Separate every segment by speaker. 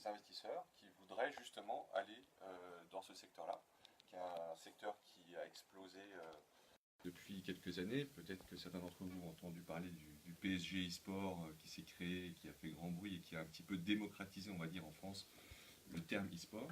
Speaker 1: investisseurs qui voudraient justement aller dans ce secteur-là, qui est un secteur qui a explosé depuis quelques années. Peut-être que certains d'entre vous ont entendu parler du PSG e-sport qui s'est créé, qui a fait grand bruit et qui a un petit peu démocratisé, on va dire, en France, le terme e-sport.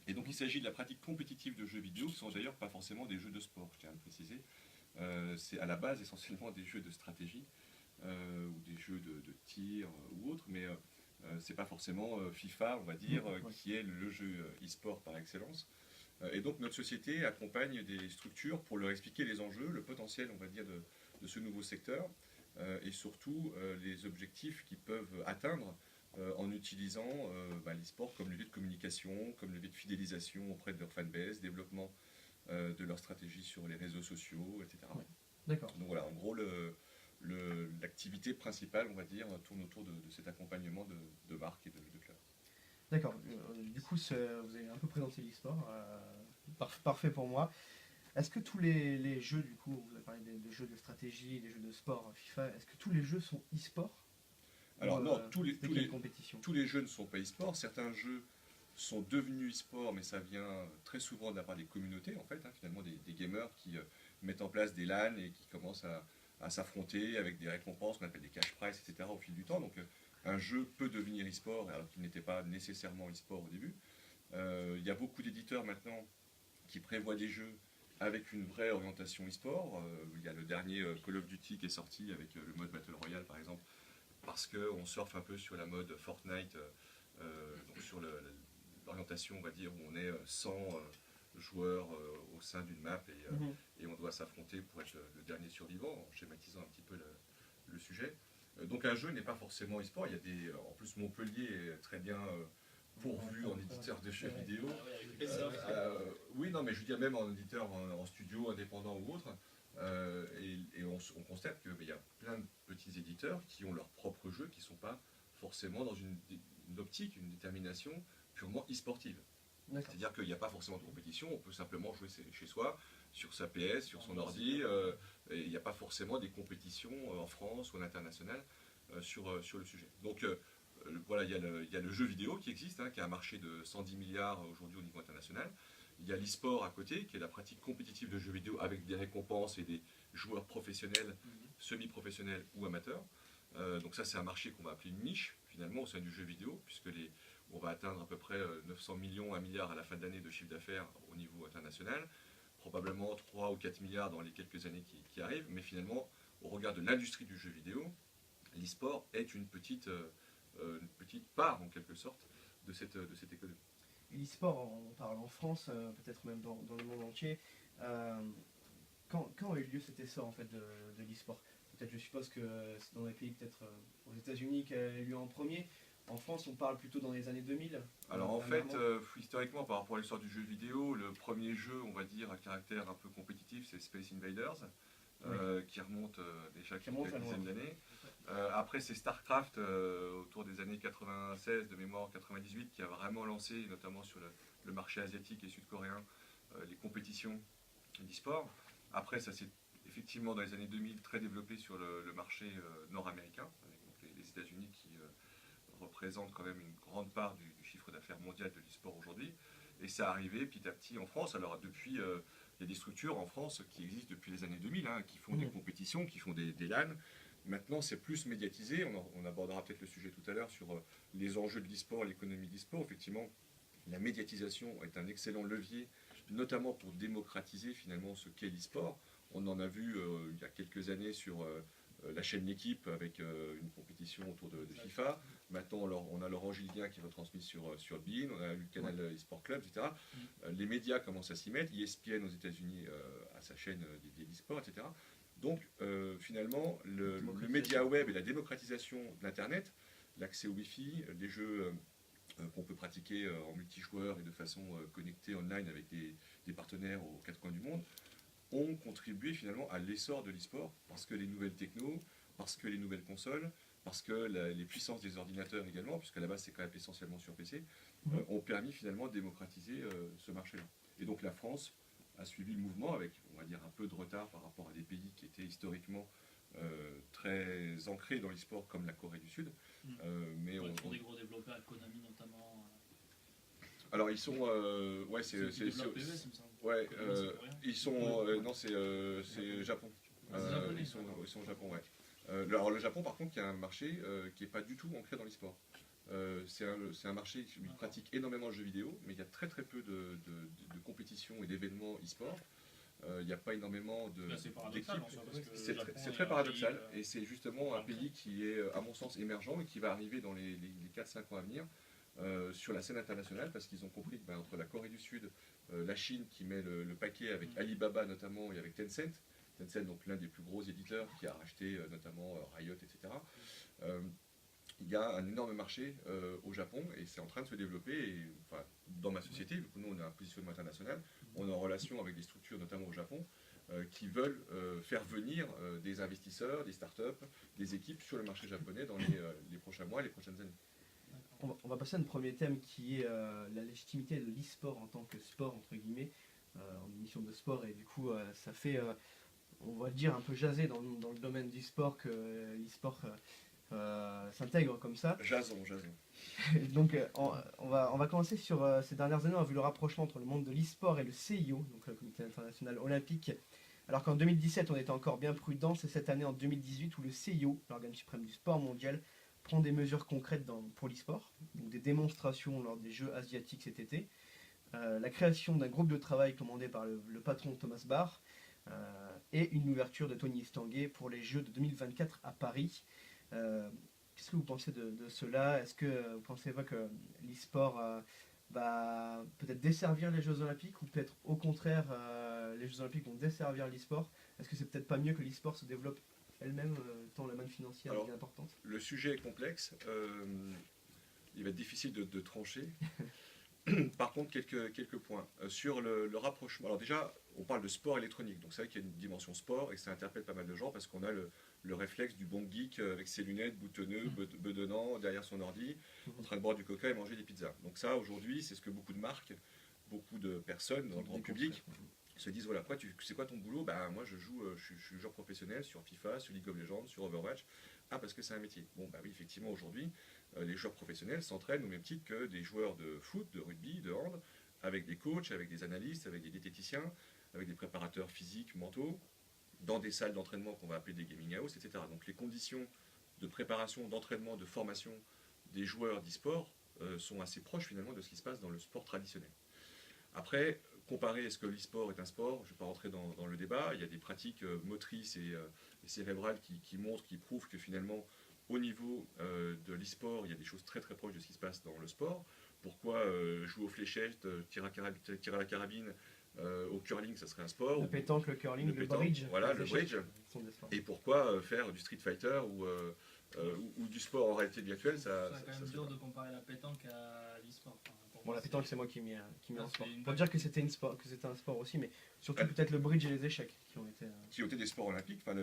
Speaker 1: Et donc il s'agit de la pratique compétitive de jeux vidéo, qui ne sont d'ailleurs pas forcément des jeux de sport, je tiens à le préciser. C'est à la base essentiellement des jeux de stratégie ou des jeux de tir ou autres, mais c'est pas forcément FIFA, on va dire, qui est le jeu e-sport par excellence. Et donc notre société accompagne des structures pour leur expliquer les enjeux, le potentiel, on va dire, de ce nouveau secteur et surtout les objectifs qu'ils peuvent atteindre en utilisant l'e-sport comme levier de communication, comme levier de fidélisation auprès de leur fanbase, développement de leur stratégie sur les réseaux sociaux, etc.
Speaker 2: Ouais. D'accord.
Speaker 1: Donc voilà, en gros, l'activité principale, on va dire, tourne autour de cet accompagnement de marques et de clubs.
Speaker 2: D'accord. Du coup, vous avez un peu présenté l'e-sport. Parfait pour moi. Est-ce que tous les jeux, du coup, vous avez parlé des jeux de stratégie, des jeux de sport, FIFA, est-ce que tous les jeux sont e-sport?
Speaker 1: Alors non, tous les jeux ne sont pas e-sport. Certains jeux sont devenus e-sport, mais ça vient très souvent de la part des communautés, en fait, finalement des gamers qui mettent en place des LAN et qui commencent à s'affronter avec des récompenses qu'on appelle des cash prizes, etc. au fil du temps. Donc un jeu peut devenir e-sport alors qu'il n'était pas nécessairement e-sport au début. Il y a beaucoup d'éditeurs maintenant qui prévoient des jeux avec une vraie orientation e-sport. Il y a le dernier Call of Duty qui est sorti avec le mode Battle Royale par exemple, parce qu'on surfe un peu sur la mode Fortnite, donc sur l'orientation, on va dire, où on est 100 joueurs au sein d'une map et on doit s'affronter pour être le dernier survivant, en schématisant un petit peu le sujet. Donc un jeu n'est pas forcément e-sport. Il y a en plus Montpellier est très bien pourvu en éditeur de jeux vidéo. Oui, non, mais je veux dire même en éditeur, en studio indépendant ou autre. Et on constate qu'il y a plein de petits éditeurs qui ont leurs propres jeux qui ne sont pas forcément dans une optique, une détermination purement e-sportive. C'est-à-dire qu'il n'y a pas forcément de compétition, on peut simplement jouer chez soi, sur sa PS, sur son ordi, et il n'y a pas forcément des compétitions en France ou à l'international sur le sujet. Donc voilà, il y a le jeu vidéo qui existe, qui a un marché de 110 milliards aujourd'hui au niveau international. Il y a l'e-sport à côté, qui est la pratique compétitive de jeux vidéo avec des récompenses et des joueurs professionnels, semi-professionnels ou amateurs. Donc ça, c'est un marché qu'on va appeler une niche, finalement, au sein du jeu vidéo, puisque on va atteindre à peu près 900 millions, 1 milliard à la fin de l'année de chiffre d'affaires au niveau international, probablement 3 ou 4 milliards dans les quelques années qui arrivent, mais finalement, au regard de l'industrie du jeu vidéo, l'e-sport est une petite part, en quelque sorte, de cette économie.
Speaker 2: L'e-sport, on parle en France, peut-être même dans le monde entier. Quand a eu lieu cet essor en fait, de l'e-sport? Peut-être, je suppose que c'est dans les pays, peut-être aux États-Unis, qui a eu lieu en premier. En France, on parle plutôt dans les années 2000.
Speaker 1: Alors en fait, historiquement, par rapport à l'histoire du jeu vidéo, le premier jeu, on va dire, à caractère un peu compétitif, c'est Space Invaders, qui remonte déjà quelques dizaines d'années. Après, c'est StarCraft, autour des années 96, de mémoire 98, qui a vraiment lancé, notamment sur le marché asiatique et sud-coréen, les compétitions d'e-sport. Après, ça s'est effectivement, dans les années 2000, très développé sur le marché nord-américain, avec donc, les États-Unis qui représentent quand même une grande part du chiffre d'affaires mondial de l'e-sport aujourd'hui. Et ça arrivé petit à petit en France. Alors depuis, il y a des structures en France qui existent depuis les années 2000, qui font des compétitions, qui font des LAN. Maintenant, c'est plus médiatisé. On abordera peut-être le sujet tout à l'heure sur les enjeux de l'e-sport, l'économie de l'e-sport. Effectivement, la médiatisation est un excellent levier, notamment pour démocratiser finalement ce qu'est l'e-sport. On en a vu il y a quelques années sur la chaîne L'équipe avec une compétition autour de FIFA. Maintenant, on a Laurent Gilguin qui est retransmis sur beIN, on a eu le canal eSport Club, etc. Les médias commencent à s'y mettre. ESPN aux États-Unis a sa chaîne dédiée d'e-sport, etc. Donc, finalement, le média web et la démocratisation d'Internet, l'accès au Wi-Fi, les jeux qu'on peut pratiquer en multijoueur et de façon connectée online avec des partenaires aux quatre coins du monde, ont contribué finalement à l'essor de l'e-sport parce que les nouvelles technos, parce que les nouvelles consoles, parce que les puissances des ordinateurs également, puisque à la base c'est quand même essentiellement sur PC, ont permis finalement de démocratiser ce marché-là. Et donc la France a suivi le mouvement avec, on va dire, un peu de retard par rapport à des pays qui étaient historiquement très ancrés dans l'e-sport comme la Corée du Sud.
Speaker 3: Mais pour des gros développeurs, Konami notamment.
Speaker 1: Alors ils sont, ouais,
Speaker 3: PES, il me semble.
Speaker 1: ouais, ils sont,
Speaker 3: Ouais.
Speaker 1: non, c'est Japon.
Speaker 3: C'est japonais.
Speaker 1: Ils sont au Japon, ouais. Alors le Japon, par contre, qui a un marché qui n'est pas du tout ancré dans l'e-sport. C'est un marché qui pratique énormément de jeux vidéo, mais il y a très très peu de compétitions et d'événements e-sport. Il n'y a pas énormément
Speaker 3: C'est
Speaker 1: d'équipes.
Speaker 3: paradoxal en soi, parce que
Speaker 1: C'est
Speaker 3: le Japon
Speaker 1: c'est
Speaker 3: est
Speaker 1: très
Speaker 3: un
Speaker 1: paradoxal,
Speaker 3: pays,
Speaker 1: et c'est justement un pays qui est, à mon sens, émergent et qui va arriver dans les 4-5 ans à venir sur la scène internationale, parce qu'ils ont compris que entre la Corée du Sud, la Chine qui met le paquet avec Alibaba notamment et avec Tencent, donc l'un des plus gros éditeurs qui a racheté notamment Riot, etc. Il y a un énorme marché au Japon et c'est en train de se développer. Et, enfin, dans ma société, vu que nous on a un positionnement international, on est en relation avec des structures, notamment au Japon, qui veulent faire venir des investisseurs, des startups, des équipes sur le marché japonais dans les prochains mois, les prochaines années.
Speaker 2: On va passer à un premier thème qui est la légitimité de l'e-sport en tant que sport, entre guillemets, en émission de sport. Et du coup, ça fait, on va dire, un peu jaser dans le domaine du sport que l'e-sport s'intègre comme ça.
Speaker 1: Jason.
Speaker 2: Donc, on va commencer sur ces dernières années. On a vu le rapprochement entre le monde de l'e-sport et le CIO, donc le Comité international olympique. Alors qu'en 2017, on était encore bien prudent, c'est cette année en 2018 où le CIO, l'organe suprême du sport mondial, prend des mesures concrètes pour l'e-sport, donc des démonstrations lors des Jeux asiatiques cet été, la création d'un groupe de travail commandé par le patron Thomas Bach, et une ouverture de Tony Estanguet pour les Jeux de 2024 à Paris. Qu'est-ce que vous pensez de cela? Est-ce que vous pensez pas que l'e-sport va peut-être desservir les Jeux Olympiques, ou peut-être au contraire les Jeux Olympiques vont desservir l'e-sport? Est-ce que c'est peut-être pas mieux que l'e-sport se développe elle-même, tant la manne financière est importante?
Speaker 1: Le sujet est complexe, il va être difficile de trancher. Par contre, quelques points. Sur le rapprochement, alors déjà, on parle de sport électronique, donc c'est vrai qu'il y a une dimension sport et ça interpelle pas mal de gens parce qu'on a le réflexe du bon geek avec ses lunettes, boutonneux, bedonnant, derrière son ordi, en train de boire du coca et manger des pizzas. Donc ça, aujourd'hui, c'est ce que beaucoup de marques, beaucoup de personnes dans le grand public se disent, voilà, c'est quoi ton boulot? Moi je suis joueur professionnel sur FIFA, sur League of Legends, sur Overwatch. Ah, parce que c'est un métier. Bon, oui, effectivement, aujourd'hui, les joueurs professionnels s'entraînent au même titre que des joueurs de foot, de rugby, de hand, avec des coachs, avec des analystes, avec des diététiciens, avec des préparateurs physiques, mentaux, dans des salles d'entraînement qu'on va appeler des gaming house, etc. Donc les conditions de préparation, d'entraînement, de formation des joueurs d'e-sport sont assez proches finalement de ce qui se passe dans le sport traditionnel. Après, comparer est-ce que l'e-sport est un sport, je ne vais pas rentrer dans le débat, il y a des pratiques motrices et cérébrales qui montrent, qui prouvent que finalement, au niveau de l'e-sport, il y a des choses très très proches de ce qui se passe dans le sport. Pourquoi jouer aux fléchettes, tirer à la carabine, au curling, ça serait un sport.
Speaker 2: Le pétanque, le curling, le bridge.
Speaker 1: Voilà, le bridge. Et pourquoi faire du Street Fighter ou du sport en réalité virtuelle,
Speaker 3: ça c'est quand même dur de comparer la pétanque à l'e-sport.
Speaker 2: Bon, la pétanque, c'est moi qui m'y en sport. Pour dire que c'était un sport aussi, mais surtout peut-être le bridge et les échecs qui ont été
Speaker 1: des sports olympiques.
Speaker 3: Ok,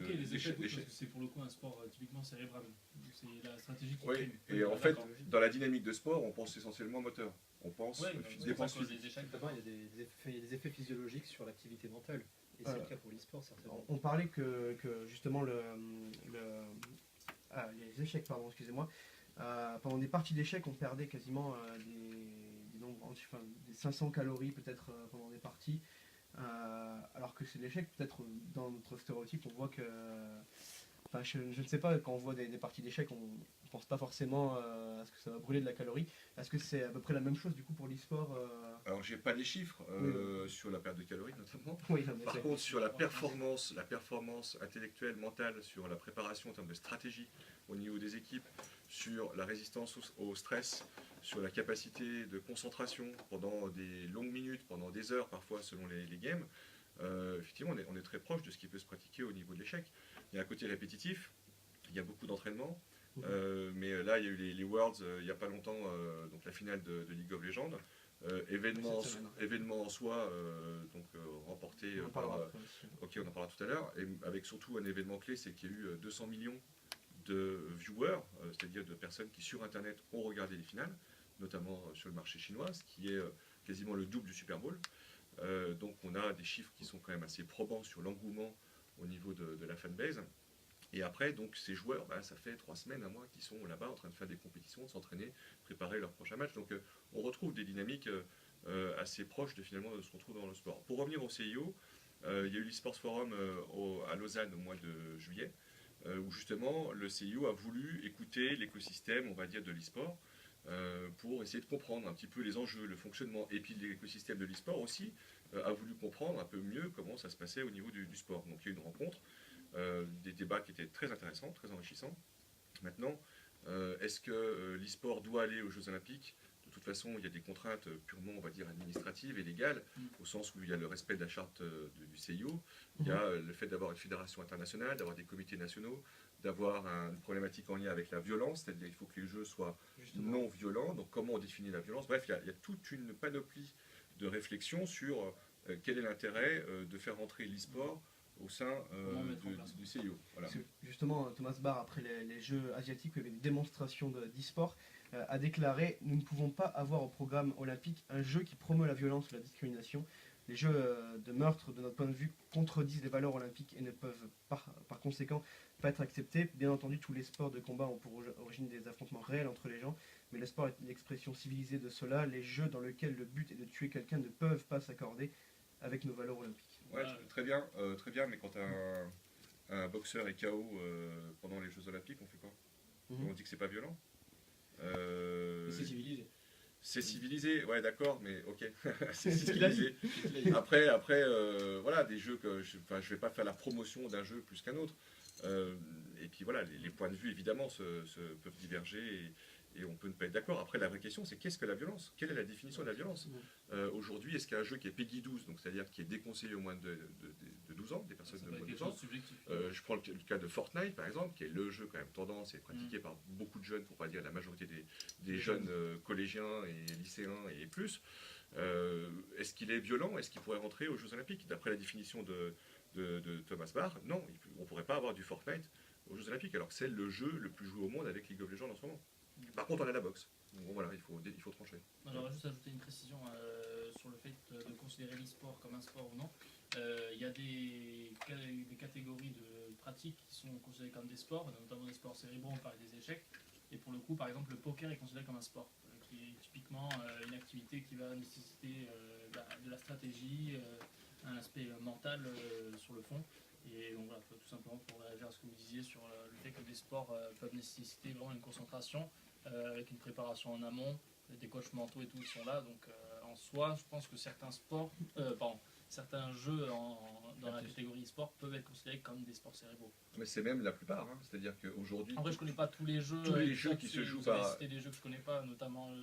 Speaker 3: les échecs, parce que c'est pour le coup un sport typiquement cérébral. C'est la stratégie qui prime.
Speaker 1: Et en fait, dans la dynamique de sport, on pense essentiellement moteur. On pense dépense physique.
Speaker 4: Il y a des effets physiologiques sur l'activité mentale. Et c'est le cas pour l'e-sport, certainement.
Speaker 2: On parlait que justement les échecs, pardon, excusez-moi. Pendant des parties d'échecs, on perdait quasiment des 500 calories peut-être pendant des parties. Alors que c'est l'échec, peut-être dans notre stéréotype, on voit que... Enfin, je ne sais pas, quand on voit des parties d'échecs, on ne pense pas forcément à ce que ça va brûler de la calorie. Est-ce que c'est à peu près la même chose du coup pour l'e-sport
Speaker 1: Alors, j'ai pas les chiffres sur la perte de calories notamment.
Speaker 2: Oui,
Speaker 1: Par contre, sur la performance intellectuelle, mentale, sur la préparation en termes de stratégie au niveau des équipes, sur la résistance au stress, sur la capacité de concentration pendant des longues minutes, pendant des heures parfois selon les games, effectivement on est très proche de ce qui peut se pratiquer au niveau de l'échec. Il y a un côté répétitif, il y a beaucoup d'entraînement, mais là il y a eu les Worlds il n'y a pas longtemps, donc la finale de League of Legends, événement en soi, remporté par... Ok, on en parlera tout à l'heure, et avec surtout un événement clé, c'est qu'il y a eu 200 millions de viewers, c'est-à-dire de personnes qui sur Internet ont regardé les finales, notamment sur le marché chinois, ce qui est quasiment le double du Super Bowl. Donc on a des chiffres qui sont quand même assez probants sur l'engouement au niveau de la fanbase. Et après, donc, ces joueurs, ça fait 3 semaines, un mois qu'ils sont là-bas en train de faire des compétitions, de s'entraîner, préparer leur prochain match. Donc, on retrouve des dynamiques assez proches finalement de ce qu'on trouve dans le sport. Pour revenir au CIO, il y a eu l'eSports Forum à Lausanne au mois de juillet, où justement le CIO a voulu écouter l'écosystème, on va dire, de l'e-sport, pour essayer de comprendre un petit peu les enjeux, le fonctionnement, et puis l'écosystème de l'e-sport aussi a voulu comprendre un peu mieux comment ça se passait au niveau du sport. Donc il y a eu une rencontre, des débats qui étaient très intéressants, très enrichissants. Maintenant, est-ce que l'e-sport doit aller aux Jeux Olympiques? De toute façon, il y a des contraintes purement, on va dire, administratives et légales, au sens où il y a le respect de la charte du CIO, il y a le fait d'avoir une fédération internationale, d'avoir des comités nationaux, d'avoir une problématique en lien avec la violence, c'est-à-dire qu'il faut que les jeux soient non violents, donc comment on définit la violence. Bref, il y a toute une panoplie de réflexions sur quel est l'intérêt de faire rentrer l'e-sport au sein du CIO. Voilà.
Speaker 2: Justement, Thomas Bach, après les Jeux asiatiques, où il y avait une démonstration d'e-sport, a déclaré « Nous ne pouvons pas avoir au programme olympique un jeu qui promeut la violence ou la discrimination. Les jeux de meurtre, de notre point de vue, contredisent les valeurs olympiques et ne peuvent par conséquent pas être acceptés. Bien entendu, tous les sports de combat ont pour origine des affrontements réels entre les gens, mais le sport est l'expression civilisée de cela. Les jeux dans lesquels le but est de tuer quelqu'un ne peuvent pas s'accorder avec nos valeurs olympiques. »
Speaker 1: Ouais, très bien, mais quand un boxeur est KO pendant les Jeux Olympiques, on fait quoi? On dit que c'est pas violent.
Speaker 3: C'est civilisé.
Speaker 1: C'est civilisé, ouais, d'accord, mais ok, c'est civilisé. Après, voilà, des jeux que je vais pas faire la promotion d'un jeu plus qu'un autre. Et puis voilà, les points de vue évidemment peuvent diverger et on peut ne pas être d'accord. Après, la vraie question, c'est qu'est-ce que la violence? Quelle est la définition de la violence? Aujourd'hui, est-ce qu'il y a un jeu qui est PEGI 12, donc c'est-à-dire qui est déconseillé au moins de 12 ans, des personnes de moins de 12 ans? Je prends le cas de Fortnite, par exemple, qui est le jeu quand même tendance et pratiqué par beaucoup de jeunes, pour pas dire la majorité des jeunes collégiens et lycéens et plus. Est-ce qu'il est violent? Est-ce qu'il pourrait rentrer aux Jeux Olympiques? D'après la définition de Thomas Bach, non, on ne pourrait pas avoir du Fortnite aux Jeux Olympiques, alors que c'est le jeu le plus joué au monde avec League of Legends en ce moment. Par contre, on a la boxe. Bon, voilà, il faut trancher.
Speaker 3: J'aurais juste ajouté une précision sur le fait de considérer l'e-sport comme un sport ou non. Il y a des catégories de pratiques qui sont considérées comme des sports, notamment des sports cérébraux, on parlait des échecs. Et pour le coup, par exemple, le poker est considéré comme un sport, qui est typiquement une activité qui va nécessiter de la stratégie, un aspect mental sur le fond. Et donc voilà, tout simplement pour réagir à ce que vous disiez sur le fait que des sports peuvent nécessiter vraiment une concentration avec une préparation en amont, des coachs mentaux et tout qui sont là. Donc en soi, je pense que certains jeux dans la catégorie sport peuvent être considérés comme des sports cérébraux.
Speaker 1: Mais c'est même la plupart, hein. C'est-à-dire qu'aujourd'hui...
Speaker 3: En vrai, je connais pas tous les jeux.
Speaker 1: Qui se jouent
Speaker 3: par... C'était des jeux que je connais pas, notamment